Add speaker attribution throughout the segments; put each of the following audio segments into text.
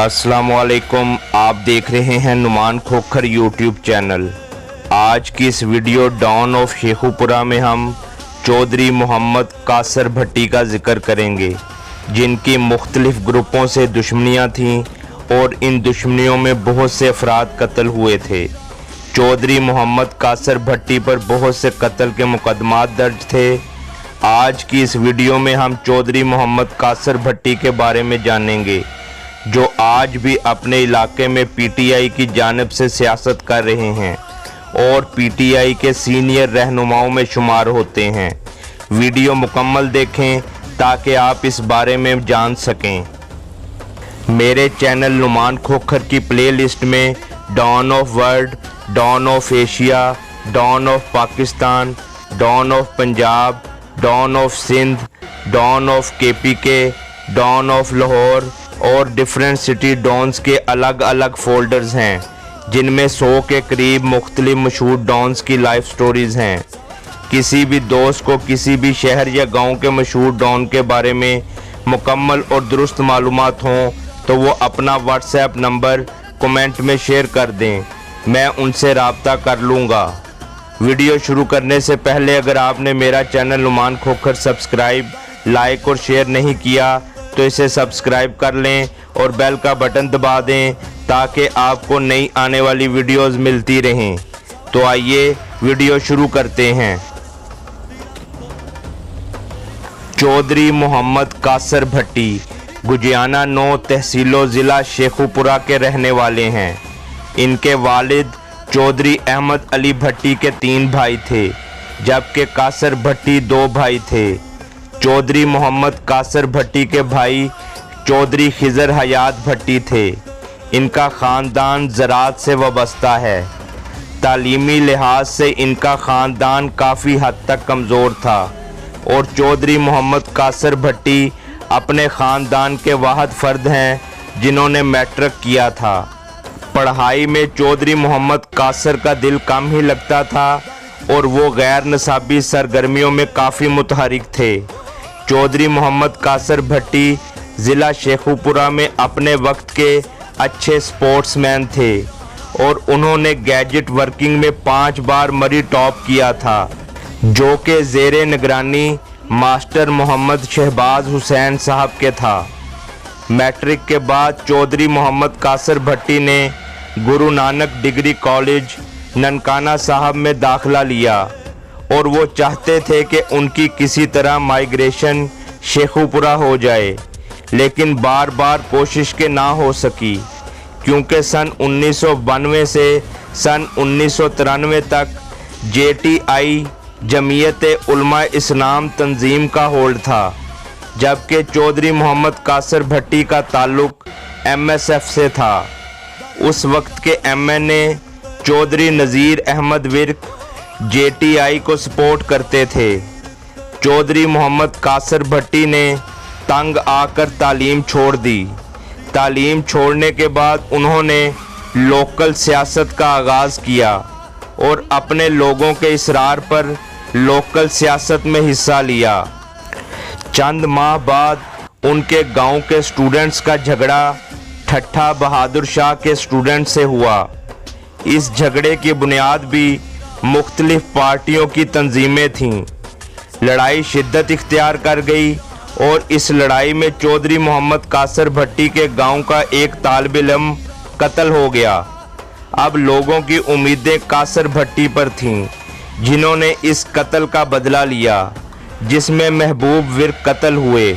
Speaker 1: अस्सलामुअलैकुम, आप देख रहे हैं नुमान खोखर यूट्यूब चैनल। आज की इस वीडियो डॉन ऑफ शेखुपुरा में हम चौधरी मोहम्मद कासर भट्टी का जिक्र करेंगे, जिनकी मुख्तलिफ ग्रुपों से दुश्मनियां थीं और इन दुश्मनियों में बहुत से अफराद कत्ल हुए थे। चौधरी मोहम्मद कासर भट्टी पर बहुत से कत्ल के मुकदमात दर्ज थे। आज की इस वीडियो में हम चौधरी मोहम्मद कासर भट्टी के बारे में जानेंगे, जो आज भी अपने इलाके में पीटीआई की जानिब से सियासत कर रहे हैं और पीटीआई के सीनियर रहनुमाओं में शुमार होते हैं। वीडियो मुकम्मल देखें ताकि आप इस बारे में जान सकें। मेरे चैनल नुमान खोखर की प्लेलिस्ट में don of world, don of Asia, don of Pakistan, don of Punjab, don of Sindh, don of KPK, don of Lahore और डिफरेंट सिटी डॉन्स के अलग अलग फोल्डर्स हैं, जिनमें 100 के करीब मुख्तलिफ मशहूर डॉन्स की लाइफ स्टोरीज़ हैं। किसी भी दोस्त को किसी भी शहर या गांव के मशहूर डॉन के बारे में मुकम्मल और दुरुस्त मालूमात हों तो वो अपना व्हाट्सएप नंबर कमेंट में शेयर कर दें, मैं उनसे रब्ता कर लूँगा। वीडियो शुरू करने से पहले अगर आपने मेरा channel Numan Khokhar subscribe, like और शेयर नहीं किया तो इसे सब्सक्राइब कर लें और बेल का बटन दबा दें ताकि आपको नई आने वाली वीडियोस मिलती रहें। तो आइए वीडियो शुरू करते हैं। चौधरी मोहम्मद कासर भट्टी गुजियाना 9 तहसीलों ज़िला शेखुपुरा के रहने वाले हैं। इनके वालिद चौधरी अहमद अली भट्टी के 3 भाई थे, जबकि कासर भट्टी 2 भाई थे। चौधरी मोहम्मद कासर भट्टी के भाई चौधरी खिजर हयात भट्टी थे। इनका ख़ानदान ज़राअत से वाबस्ता है। तालीमी लिहाज से इनका ख़ानदान काफ़ी हद तक कमज़ोर था और चौधरी मोहम्मद कासर भट्टी अपने ख़ानदान के वाहिद फ़र्द हैं जिन्होंने मैट्रिक किया था। पढ़ाई में चौधरी मोहम्मद कासर का दिल कम ही लगता था और वो गैर निसाबी सरगर्मियों में काफ़ी मुतहरिक थे। चौधरी मोहम्मद कासर भट्टी ज़िला शेखुपुरा में अपने वक्त के अच्छे स्पोर्ट्समैन थे और उन्होंने गैजेट वर्किंग में 5 बार मरी टॉप किया था, जो कि ज़ेरे निगरानी मास्टर मोहम्मद शहबाज हुसैन साहब के था। मैट्रिक के बाद चौधरी मोहम्मद कासर भट्टी ने गुरु नानक डिग्री कॉलेज ननकाना साहब में दाखिला लिया और वो चाहते थे कि उनकी किसी तरह माइग्रेशन शेखुपुरा हो जाए, लेकिन बार बार कोशिश के ना हो सकी, क्योंकि सन 1992 से सन 1993 तक JTI जमीयत उलमा इस्लाम तंजीम का होल्ड था, जबकि चौधरी मोहम्मद कासर भट्टी का ताल्लुक़ MSF से था। उस वक्त के MNA चौधरी नज़ीर अहमद विर्क JTI को सपोर्ट करते थे। चौधरी मोहम्मद कासर भट्टी ने तंग आकर तालीम छोड़ दी। तालीम छोड़ने के बाद उन्होंने लोकल सियासत का आगाज़ किया और अपने लोगों के इसरार पर लोकल सियासत में हिस्सा लिया। चंद माह बाद उनके गांव के स्टूडेंट्स का झगड़ा ठट्ठा बहादुर शाह के स्टूडेंट से हुआ। इस झगड़े की बुनियाद भी मुख्तलिफ पार्टियों की तंजीमें थीं। लड़ाई शिद्दत इख्तियार कर गई और इस लड़ाई में चौधरी मोहम्मद कासर भट्टी के गांव का एक तालिब इल्म कत्ल हो गया। अब लोगों की उम्मीदें कासर भट्टी पर थीं, जिन्होंने इस कत्ल का बदला लिया, जिसमें महबूब विर्क कत्ल हुए,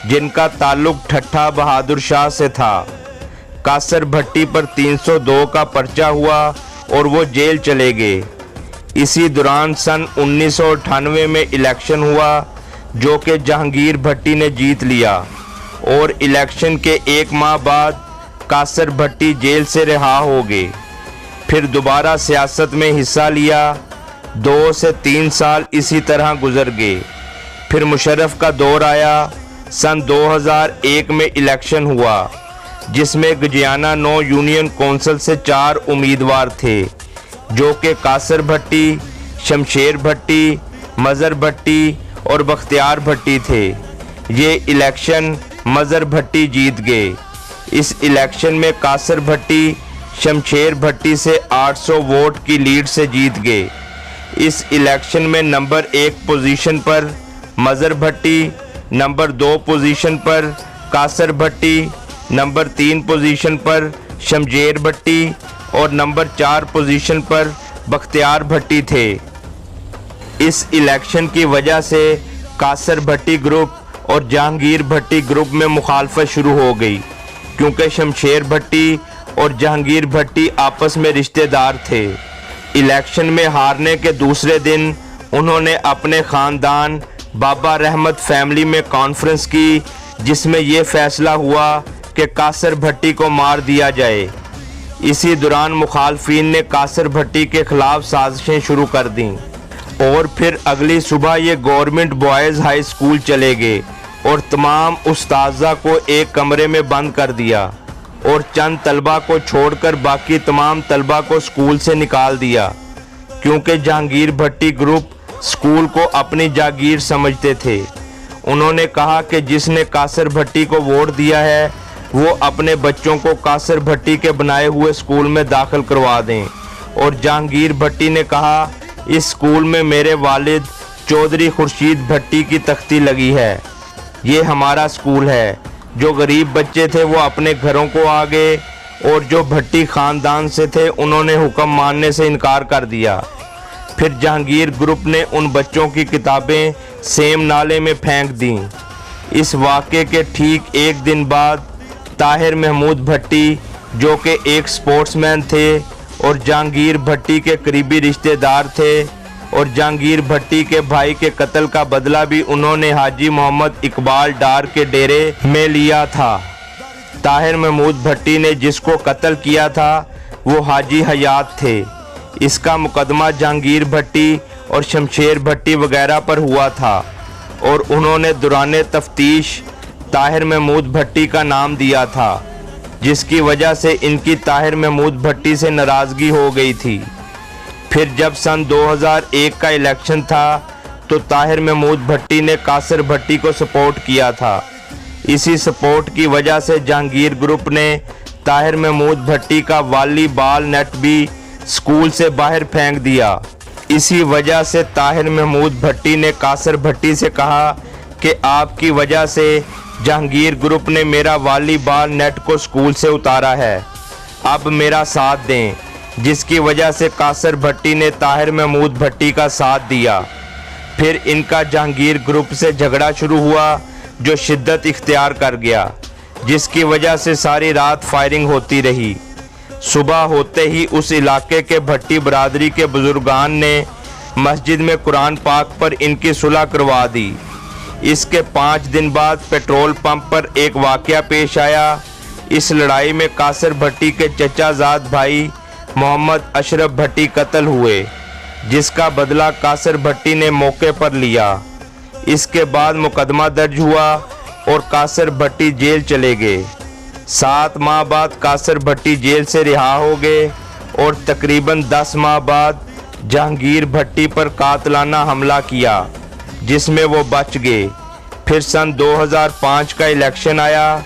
Speaker 1: जिनका ताल्लुक़ ठट्ठा बहादुर शाह से था। कासर भट्टी पर 302 का पर्चा हुआ और वो जेल चले गए। इसी दौरान सन 1998 में इलेक्शन हुआ, जो कि जहांगीर भट्टी ने जीत लिया और इलेक्शन के 1 माह बाद कासर भट्टी जेल से रिहा हो गए। फिर दोबारा सियासत में हिस्सा लिया। 2 से 3 साल इसी तरह गुजर गए। फिर मुशर्रफ का दौर आया। सन 2001 में इलेक्शन हुआ, जिसमें गुजियाना 9 यूनियन कौंसिल से 4 उम्मीदवार थे, जो कि कासर भट्टी, शमशेर भट्टी, मज़र भट्टी और बख्तियार भट्टी थे। ये इलेक्शन मज़र भट्टी जीत गए। इस इलेक्शन में कासर भट्टी शमशेर भट्टी से 800 वोट की लीड से जीत गए। इस इलेक्शन में नंबर 1 पोजीशन पर मज़हर भट्टी, नंबर 2 पोजीशन पर कासर भट्टी, नंबर 3 पोजीशन पर शमशेर भट्टी और नंबर 4 पोजीशन पर बख्तियार भट्टी थे। इस इलेक्शन की वजह से कासर भट्टी ग्रुप और जहांगीर भट्टी ग्रुप में मुखालफत शुरू हो गई, क्योंकि शमशेर भट्टी और जहांगीर भट्टी आपस में रिश्तेदार थे। इलेक्शन में हारने के दूसरे दिन उन्होंने अपने ख़ानदान बाबा रहमत फैमिली में कॉन्फ्रेंस की, जिसमें ये फैसला हुआ कि कासर भट्टी को मार दिया जाए। इसी दौरान मुखालफिन ने कासर भट्टी के खिलाफ साजिशें शुरू कर दी और फिर अगली सुबह ये गवर्नमेंट बॉयज़ हाई स्कूल चले गए और तमाम उस्ताज़ा को एक कमरे में बंद कर दिया और चंद तलबा को छोड़कर बाकी तमाम तलबा को स्कूल से निकाल दिया, क्योंकि जहांगीर भट्टी ग्रुप स्कूल को अपनी जागीर समझते थे। उन्होंने कहा कि जिसने कासर भट्टी को वोट दिया है वो अपने बच्चों को कासर भट्टी के बनाए हुए स्कूल में दाखिल करवा दें। और जहांगीर भट्टी ने कहा, इस स्कूल में मेरे वालिद चौधरी खुर्शीद भट्टी की तख्ती लगी है, ये हमारा स्कूल है। जो गरीब बच्चे थे वो अपने घरों को आ गए और जो भट्टी ख़ानदान से थे उन्होंने हुक्म मानने से इनकार कर दिया। फिर जहांगीर ग्रुप ने उन बच्चों की किताबें सेम नाले में फेंक दीं। इस वाक़े के ठीक एक दिन बाद ताहिर महमूद भट्टी, जो कि एक स्पोर्ट्समैन थे और जहांगीर भट्टी के करीबी रिश्तेदार थे, और जहांगीर भट्टी के भाई के कत्ल का बदला भी उन्होंने हाजी मोहम्मद इकबाल डार के डेरे में लिया था। ताहिर महमूद भट्टी ने जिसको कत्ल किया था वो हाजी हयात थे। इसका मुकदमा जहांगीर भट्टी और शमशेर भट्टी वगैरह पर हुआ था और उन्होंने दौरान तफ्तीश ताहिर महमूद भट्टी का नाम दिया था, जिसकी वजह से इनकी ताहिर महमूद भट्टी से नाराज़गी हो गई थी। फिर जब सन 2001 का इलेक्शन था तो ताहिर महमूद भट्टी ने कासर भट्टी को सपोर्ट किया था। इसी सपोर्ट की वजह से जहांगीर ग्रुप ने ताहिर महमूद भट्टी का वाली बाल नेट भी स्कूल से बाहर फेंक दिया। इसी वजह से ताहिर महमूद भट्टी ने कासर भट्टी से कहा कि आपकी वजह से जहांगीर ग्रुप ने मेरा वाली बाल नेट को स्कूल से उतारा है, अब मेरा साथ दें। जिसकी वजह से कासर भट्टी ने ताहिर महमूद भट्टी का साथ दिया। फिर इनका जहांगीर ग्रुप से झगड़ा शुरू हुआ जो शिद्दत इख्तियार कर गया, जिसकी वजह से सारी रात फायरिंग होती रही। सुबह होते ही उस इलाके के भट्टी बरादरी के बुजुर्गान ने मस्जिद में कुरान पाक पर इनकी सुलह करवा दी। इसके 5 दिन बाद पेट्रोल पंप पर एक वाक़या पेश आया। इस लड़ाई में कासर भट्टी के चचाजाद भाई मोहम्मद अशरफ भट्टी कत्ल हुए, जिसका बदला कासर भट्टी ने मौके पर लिया। इसके बाद मुकदमा दर्ज हुआ और कासर भट्टी जेल चले गए। 7 माह बाद कासर भट्टी जेल से रिहा हो गए और तकरीबन 10 माह बाद जहांगीर भट्टी पर कातलाना हमला किया, जिसमें वो बच गए। फिर सन 2005 का इलेक्शन आया।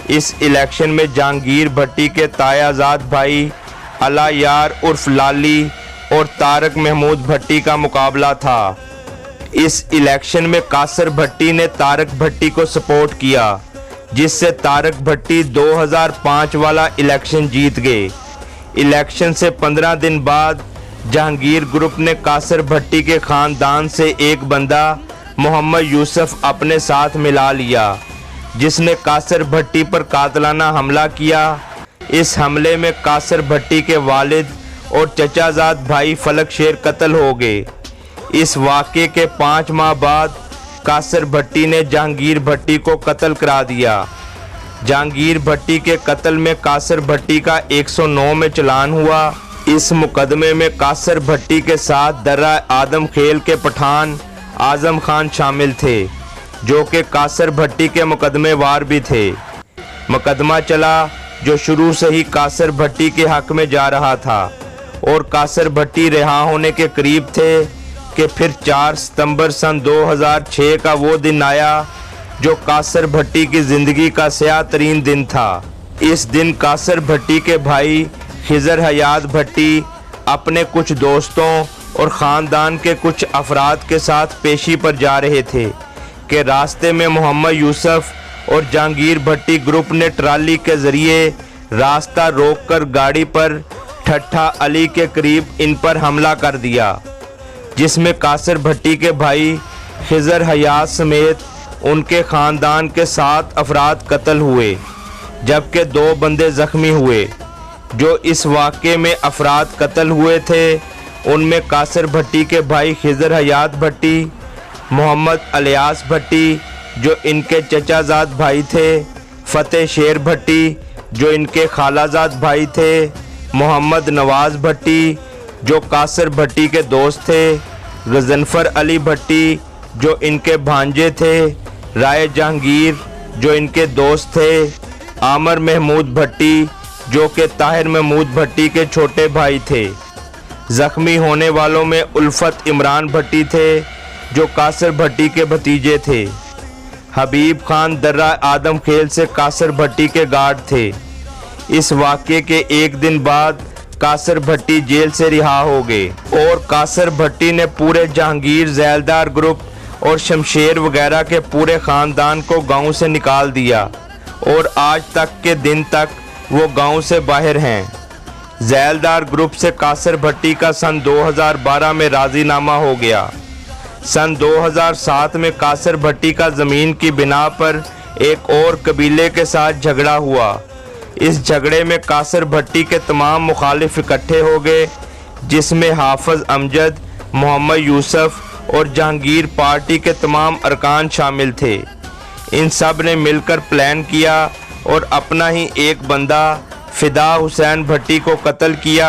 Speaker 1: इस इलेक्शन में जहांगीर भट्टी के तायाजाद भाई अला यार उर्फ लाली और तारक महमूद भट्टी का मुकाबला था। इस इलेक्शन में कासर भट्टी ने तारक भट्टी को सपोर्ट किया, जिससे तारक भट्टी 2005 वाला इलेक्शन जीत गए। इलेक्शन से 15 दिन बाद जहांगीर ग्रुप ने कासर भट्टी के ख़ानदान से एक बंदा मोहम्मद यूसुफ अपने साथ मिला लिया, जिसने कासर भट्टी पर कातलाना हमला किया। इस हमले में कासर भट्टी के वालिद और चचाजाद भाई फलक शेर कत्ल हो गए। इस वाक़े के 5 माह बाद कासर भट्टी ने जहांगीर भट्टी को कत्ल करा दिया। जहांगीर भट्टी के कत्ल में कासर भट्टी का 109 में चलान हुआ। इस मुकदमे में कासर भट्टी के साथ दर्रा आदम खेल के पठान आजम खान शामिल थे, जो कि कासर भट्टी के मुकदमे वार भी थे। मुकदमा चला जो शुरू से ही कासर भट्टी के हक में जा रहा था और कासर भट्टी रिहा होने के करीब थे कि फिर 4 सितंबर सन 2006 का वो दिन आया जो कासर भट्टी की ज़िंदगी का स्याह तरीन दिन था। इस दिन कासर भट्टी के भाई खिजर हयात भट्टी अपने कुछ दोस्तों और ख़ानदान के कुछ अफराद के साथ पेशी पर जा रहे थे कि रास्ते में मोहम्मद यूसुफ और जहांगीर भट्टी ग्रुप ने ट्राली के ज़रिए रास्ता रोककर गाड़ी पर ठट्ठा अली के करीब इन पर हमला कर दिया, जिसमें कासर भट्टी के भाई खिजर हयात समेत उनके ख़ानदान के 7 अफराद कत्ल हुए, जबकि 2 बंदे ज़ख्मी हुए। जो इस वाक़े में अफराद कत्ल हुए थे उनमें कासर भट्टी के भाई खिजर हयात भट्टी, मोहम्मद अलियास भट्टी जो इनके चचाजाद भाई थे, फ़तेह शेर भट्टी जो इनके खालाजाद भाई थे, मोहम्मद नवाज़ भट्टी जो कासर भट्टी के दोस्त थे, गज़नफ़र अली भट्टी जो इनके भांजे थे, राय जहांगीर जो इनके दोस्त थे, आमर महमूद भट्टी जो कि ताहिर महमूद भट्टी के छोटे भाई थे। ज़ख्मी होने वालों में उल्फत इमरान भट्टी थे जो कासर भट्टी के भतीजे थे। हबीब खान दर्रा आदम खेल से कासर भट्टी के गार्ड थे। इस वाक़े के एक दिन बाद कासर भट्टी जेल से रिहा हो गए और कासर भट्टी ने पूरे जहांगीर ज़ैलदार ग्रुप और शमशेर वगैरह के पूरे ख़ानदान को गांव से निकाल दिया और आज तक के दिन तक वो गांव से बाहर हैं। ज़ैलदार ग्रुप से कासर भट्टी का सन 2012 में राज़ीनामा हो गया। सन 2007 में कासर भट्टी का ज़मीन की बिना पर एक और कबीले के साथ झगड़ा हुआ। इस झगड़े में कासर भट्टी के तमाम मुखालिफ इकट्ठे हो गए, जिसमें हाफिज अमजद, मोहम्मद यूसुफ और जहांगीर पार्टी के तमाम अरकान शामिल थे। इन सब ने मिलकर प्लान किया और अपना ही एक बंदा फ़िदा हुसैन भट्टी को कत्ल किया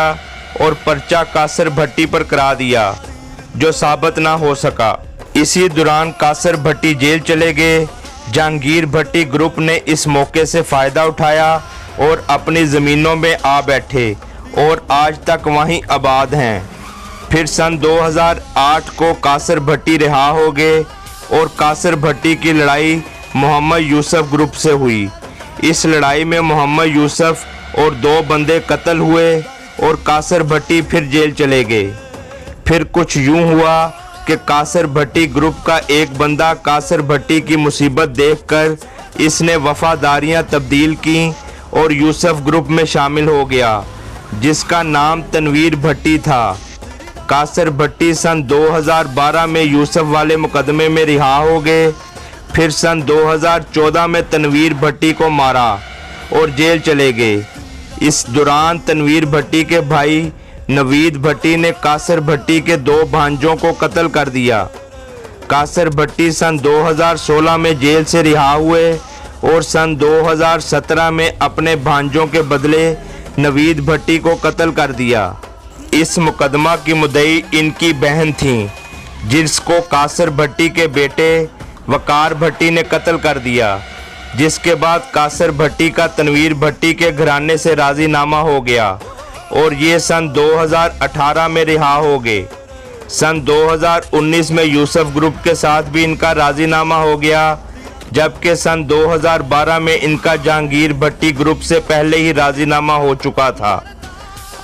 Speaker 1: और पर्चा कासर भट्टी पर करा दिया, जो साबित ना हो सका। इसी दौरान कासर भट्टी जेल चले गए। जहांगीर भट्टी ग्रुप ने इस मौके से फ़ायदा उठाया और अपनी ज़मीनों में आ बैठे और आज तक वहीं आबाद हैं। फिर सन 2008 को कासर भट्टी रिहा हो गए और कासर भट्टी की लड़ाई मोहम्मद यूसुफ ग्रुप से हुई। इस लड़ाई में मोहम्मद यूसुफ और 2 बंदे कत्ल हुए और कासर भट्टी फिर जेल चले गए। फिर कुछ यूं हुआ कि कासर भट्टी ग्रुप का एक बंदा कासर भट्टी की मुसीबत देखकर इसने वफादारियां तब्दील की और यूसुफ ग्रुप में शामिल हो गया, जिसका नाम तनवीर भट्टी था। कासर भट्टी सन 2012 में यूसुफ वाले मुकदमे में रिहा हो गए। फिर सन 2014 में तनवीर भट्टी को मारा और जेल चले गए। इस दौरान तनवीर भट्टी के भाई नवीद भट्टी ने कासर भट्टी के 2 भांजों को कत्ल कर दिया। कासर भट्टी सन 2016 में जेल से रिहा हुए और सन 2017 में अपने भांजों के बदले नवीद भट्टी को कत्ल कर दिया। इस मुकदमा की मुद्दई इनकी बहन थी, जिसको कासर भट्टी के बेटे वकार भट्टी ने कत्ल कर दिया, जिसके बाद कासर भट्टी का तनवीर भट्टी के घराने से राज़ीनामा हो गया और ये सन 2018 में रिहा हो गए। सन 2019 में यूसुफ ग्रुप के साथ भी इनका राज़ीनामा हो गया, जबकि सन 2012 में इनका जहांगीर भट्टी ग्रुप से पहले ही राज़ीनामा हो चुका था।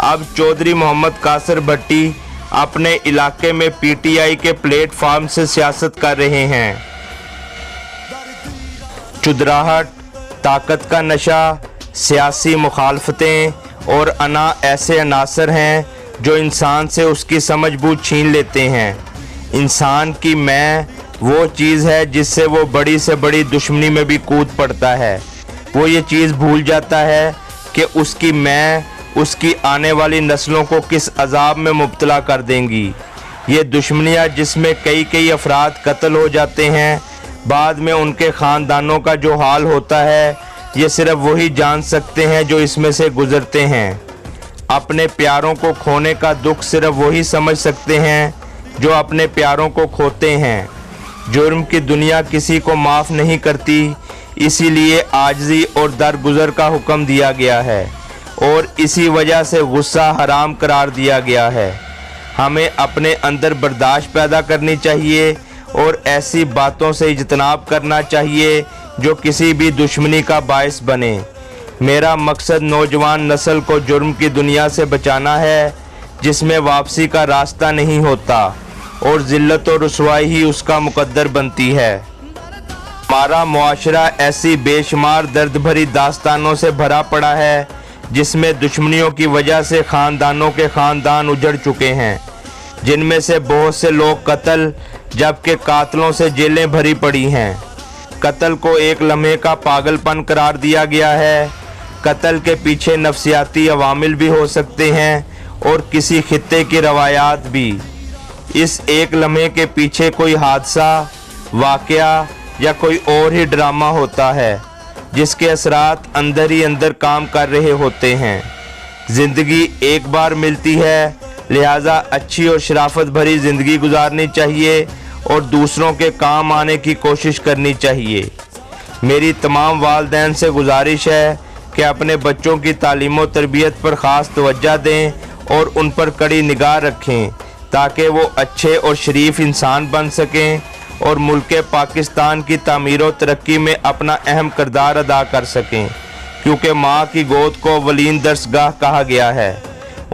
Speaker 1: अब चौधरी मोहम्मद कासर भट्टी अपने इलाके में पीटीआई के प्लेटफार्म से सियासत कर रहे हैं। चुदराहट, ताकत का नशा, सियासी मुखालफतें और अना ऐसे अनासर हैं जो इंसान से उसकी समझ बूझ छीन लेते हैं। इंसान की मैं वो चीज़ है जिससे वो बड़ी से बड़ी दुश्मनी में भी कूद पड़ता है। वो ये चीज़ भूल जाता है कि उसकी मैं उसकी आने वाली नस्लों को किस अजाब में मुब्तला कर देंगी। ये दुश्मनियाँ जिसमें कई अफराद कत्ल हो जाते हैं, बाद में उनके ख़ानदानों का जो हाल होता है ये सिर्फ वही जान सकते हैं जो इसमें से गुज़रते हैं। अपने प्यारों को खोने का दुख सिर्फ वही समझ सकते हैं जो अपने प्यारों को खोते हैं। जुर्म की दुनिया किसी को माफ़ नहीं करती, इसीलिए आजिज़ी और दरगुजर का हुक्म दिया गया है और इसी वजह से गुस्सा हराम करार दिया गया है। हमें अपने अंदर बर्दाश्त पैदा करनी चाहिए और ऐसी बातों से इज्तनाब करना चाहिए जो किसी भी दुश्मनी का बायस बने। मेरा मकसद नौजवान नस्ल को जुर्म की दुनिया से बचाना है, जिसमें वापसी का रास्ता नहीं होता और ज़िल्लत और रुसवाई ही उसका मुकद्दर बनती है। हमारा मुआशरा ऐसी बेशुमार दर्द भरी दास्तानों से भरा पड़ा है, जिसमें दुश्मनियों की वजह से ख़ानदानों के ख़ानदान उजड़ चुके हैं, जिनमें से बहुत से लोग कत्ल, जबकि कातलों से जेलें भरी पड़ी हैं। कत्ल को एक लम्हे का पागलपन करार दिया गया है। कत्ल के पीछे नफसियाती अवामिल भी हो सकते हैं और किसी खित्ते की रवायात भी। इस एक लम्हे के पीछे कोई हादसा, वाक़या या कोई और ही ड्रामा होता है, जिसके असरात अंदर ही अंदर काम कर रहे होते हैं। ज़िंदगी एक बार मिलती है, लिहाजा अच्छी और शराफत भरी ज़िंदगी गुजारनी चाहिए और दूसरों के काम आने की कोशिश करनी चाहिए। मेरी तमाम वालिदैन से गुजारिश है कि अपने बच्चों की तालीम और तरबियत पर ख़ास तवज्जो दें और उन पर कड़ी निगाह रखें, ताकि वो अच्छे और शरीफ इंसान बन सकें और मुल्क पाकिस्तान की तामीर और तरक्की में अपना अहम किरदार अदा कर सकें, क्योंकि माँ की गोद को अवलीन दरसगाह कहा गया है।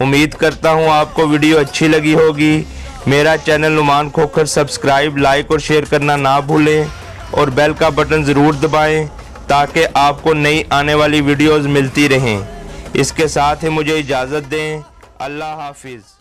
Speaker 1: उम्मीद करता हूँ आपको वीडियो अच्छी लगी होगी। मेरा channel Numan Khokhar subscribe, like और शेयर करना ना भूलें और बेल का बटन ज़रूर दबाएं, ताकि आपको नई आने वाली वीडियोज़ मिलती रहें। इसके साथ ही मुझे इजाज़त दें। अल्लाह हाफिज़।